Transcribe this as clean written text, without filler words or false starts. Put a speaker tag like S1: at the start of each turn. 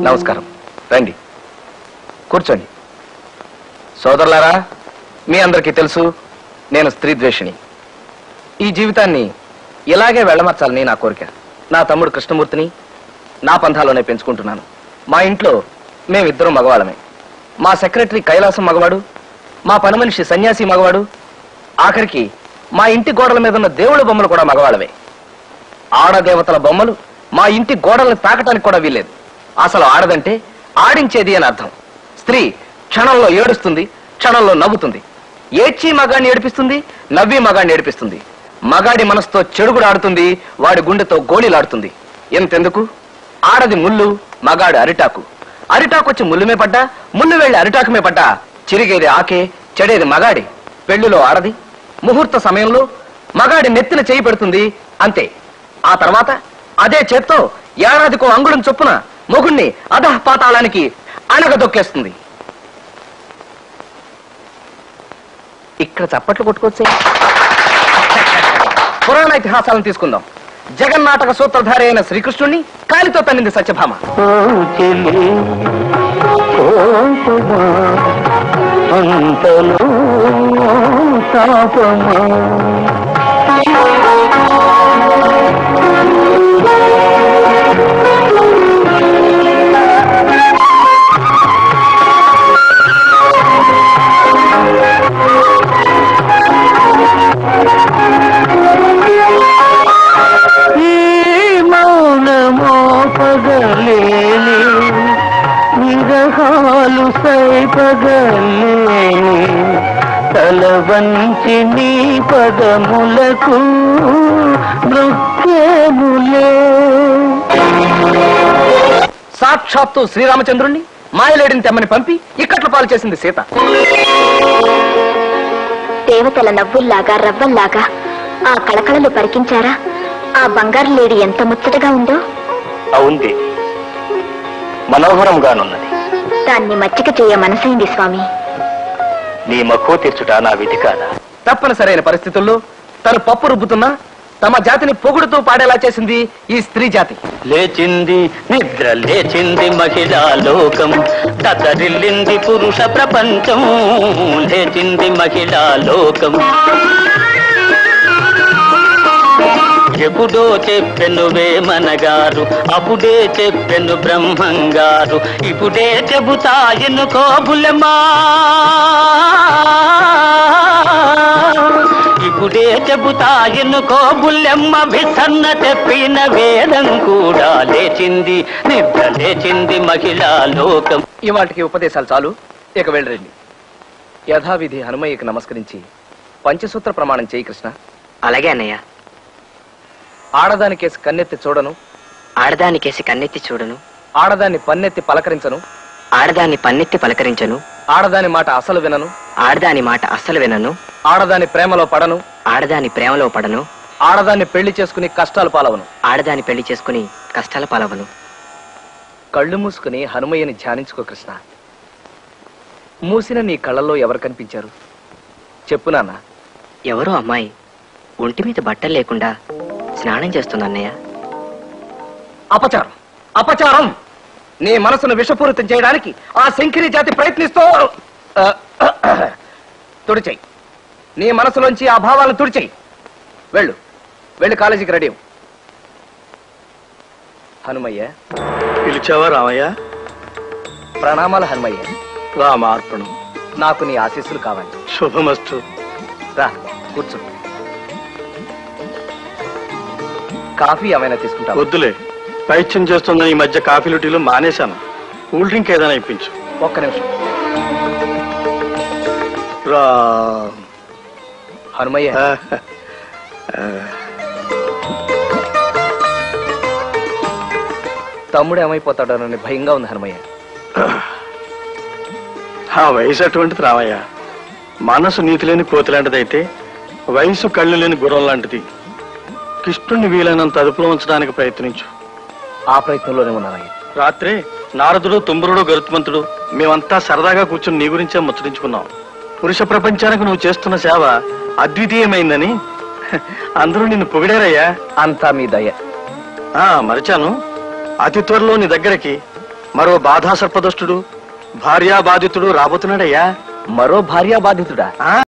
S1: నమస్కారం. రండి, కూర్చోండి. సోదరులారా, మీ అందరికీ తెలుసు నేను స్త్రీ ద్వేషిని. ఈ జీవితాన్ని ఇలాగే వెళ్ళమర్చాలని నా కోరిక. నా తమ్ముడు కృష్ణమూర్తిని నా పంథాలోనే పెంచుకుంటున్నాను. మా ఇంట్లో మేమిద్దరం మగవాళ్ళమే. మా సెక్రటరీ కైలాసం మగవాడు, మా పని మనిషి సన్యాసి మగవాడు, ఆఖరికి మా ఇంటి గోడల మీద ఉన్న దేవుళ్ళ బొమ్మలు కూడా మగవాళ్ళవే. ఆడదేవతల బొమ్మలు మా ఇంటి గోడలను తాకటానికి కూడా వీల్లేదు. అసలు ఆడదంటే ఆడించేది అని అర్థం. స్త్రీ క్షణంలో ఏడుస్తుంది, క్షణంలో నవ్వుతుంది. ఏడ్చి మగాడిని ఏడిపిస్తుంది, నవ్వి మగాడిని ఏడిపిస్తుంది. మగాడి మనసుతో చెడుగుడు ఆడుతుంది, వాడి గుండెతో గోళీలాడుతుంది. ఎంతెందుకు, ఆడది ముళ్ళు, మగాడు అరిటాకు. అరిటాకు వచ్చి ముళ్ళుమే పడ్డా, ముళ్ళు వెళ్ళి అరిటాకుమే పడ్డా చిరిగేది ఆకే, చెడేది మగాడి. పెళ్లిలో ఆడది ముహూర్త సమయంలో మగాడి నెత్తిన చేయి పెడుతుంది, అంతే. ఆ తర్వాత అదే చేత్తో ఏడాదికో అంగుళం చొప్పున మొగుణ్ణి అధః పాతాళానికి అణగదొక్కేస్తుంది. ఇక్కడ చప్పట్లు కొట్టుకోవచ్చే. పురాణ ఇతిహాసాలను తీసుకుందాం. జగన్నాటక సూత్రధారి అయిన శ్రీకృష్ణుణ్ణి కాలితో తన్నింది సత్యభామ.
S2: విరహాలు సైపగలేని తలవంచి నీ పదములకు మృత్యేములే.
S1: సాక్షాత్తు శ్రీరామచంద్రుణ్ణి మాయలేడిని తెమ్మని పంపి ఇక్కట్ల పాలు చేసింది సీత.
S3: దేవతల నవ్వుల్లాగా రవ్వల్లాగా ఆ కళకళలు పరికించారా? ఆ బంగారు లేడి ఎంత ముచ్చటగా ఉందో.
S2: అవుంది, మనోహరంగానున్నది.
S3: దాన్ని మచ్చిక చేయ మనసైంది స్వామి.
S2: నీ మక్కువ తీర్చుట నా విధి కాదా?
S1: తప్పనిసరైన పరిస్థితుల్లో తను పప్పు రుబ్బుతున్నా తమ జాతిని పొగుడుతూ పాడేలా చేసింది ఈ స్త్రీ జాతి.
S2: లేచింది నిద్ర లేచింది మహిళా లోకం, తతరిల్లింది పురుష ప్రపంచం. లేచింది మహిళా లోకం. ఎప్పుడో చెప్పెను వేమనగారు, అప్పుడే చెప్పెను బ్రహ్మంగారు. ఇప్పుడే చెబుతా ఎన్నుకో బుల్లెమ్మా, ఇప్పుడే చెబుతా ఎన్నుకో బుల్లెమ్మ. విసన్న చెప్పిన వేదం కూడా లేచింది, నిద్ర లేచింది మహిళా లోకం.
S1: ఇవాటికి ఉపదేశాలు చాలు, ఇక వెళ్ళరండి. యథావిధి హనుమయ్యకి నమస్కరించి పంచసూత్ర ప్రమాణం చేయి కృష్ణ.
S4: అలాగే అన్నయ్య.
S1: ఆడదానికేసి కన్నెత్తి చూడను,
S4: ఆడదానికేసి కన్నెత్తి చూడను,
S1: ఆడదాన్ని పన్నెత్తి పలకరించను,
S4: ఆడదాన్ని పన్నెత్తి పలకరించను,
S1: ఆడదాని మాట అసలు వినను,
S4: ఆడదాని మాట అస్సలు వినను,
S1: ఆడదాని ప్రేమలో పడను,
S4: ఆడదాని ప్రేమలో పడను,
S1: ఆడదాన్ని పెళ్లి చేసుకుని కష్టాలు పాలవను,
S4: ఆడదాని పెళ్లి చేసుకుని కష్టాల పాలవను.
S1: కళ్ళు మూసుకుని హనుమయ్యని ధ్యానించుకో కృష్ణ. మూసిన నీ కళ్ళల్లో ఎవరు కనిపించారు చెప్పు నాన్న.
S4: ఎవరో అమ్మాయి ఒంటి మీద బట్టలు లేకుండా స్నానం చేస్తుంది అన్నయ్య.
S1: అపచారం, అపచారం! నీ మనసును విషపూరితం చేయడానికి ఆ శంకిరి జాతి ప్రయత్నిస్తూ తుడిచేయి. నీ మనసులోంచి ఆ భావాలను తుడిచేయి. వెళ్ళు, వెళ్ళి కాలేజీకి రెడీ. హనుమయ్య.
S2: పిలిచావా రామయ్య?
S1: ప్రణామాలు హనుమయ్య.
S2: రామార్పణం.
S1: నాకు నీ ఆశీస్సులు కావాలి.
S2: శుభమస్తు.
S1: రా కూర్చో. కాఫీ ఏమైనా తీసుకుంటా?
S2: వద్దులే, పైత్యం చేస్తున్న ఈ మధ్య కాఫీలు టీలు మానేశాను. కూల్ డ్రింక్ ఏదైనా ఇప్పించు.
S1: ఒక్క నిమిషం.
S2: రా
S1: హనుమయ్య. తమ్ముడు ఏమైపోతాడోనని భయంగా ఉంది హనుమయ్య.
S2: ఆ వయసు అటువంటిది రామయ్య. మనసు నీతి లేని కోతి లాంటిదైతే వయసు కళ్ళు లేని గుర్రం లాంటిది. కృష్ణుణ్ణి వీలైనంత అదుపులో ఉంచడానికి ప్రయత్నించు.
S1: ఆ ప్రయత్నంలోనే ఉన్నానయ్య.
S2: రాత్రే నారదుడు, తుంబరుడు, గరుత్మంతుడు మేమంతా సరదాగా కూర్చుని నీ గురించే ముచ్చరించుకున్నాం. పురుష ప్రపంచానికి నువ్వు చేస్తున్న సేవ అద్వితీయమైందని అందరూ నిన్ను పొగిడారయ్యా.
S1: అంతా మీ దయ.
S2: మరిచాను, అతి త్వరలో నీ దగ్గరికి మరో బాధా సర్పదష్టుడు భార్యా బాధితుడు రాబోతున్నాడయ్యా.
S1: మరో భార్యా బాధితుడా?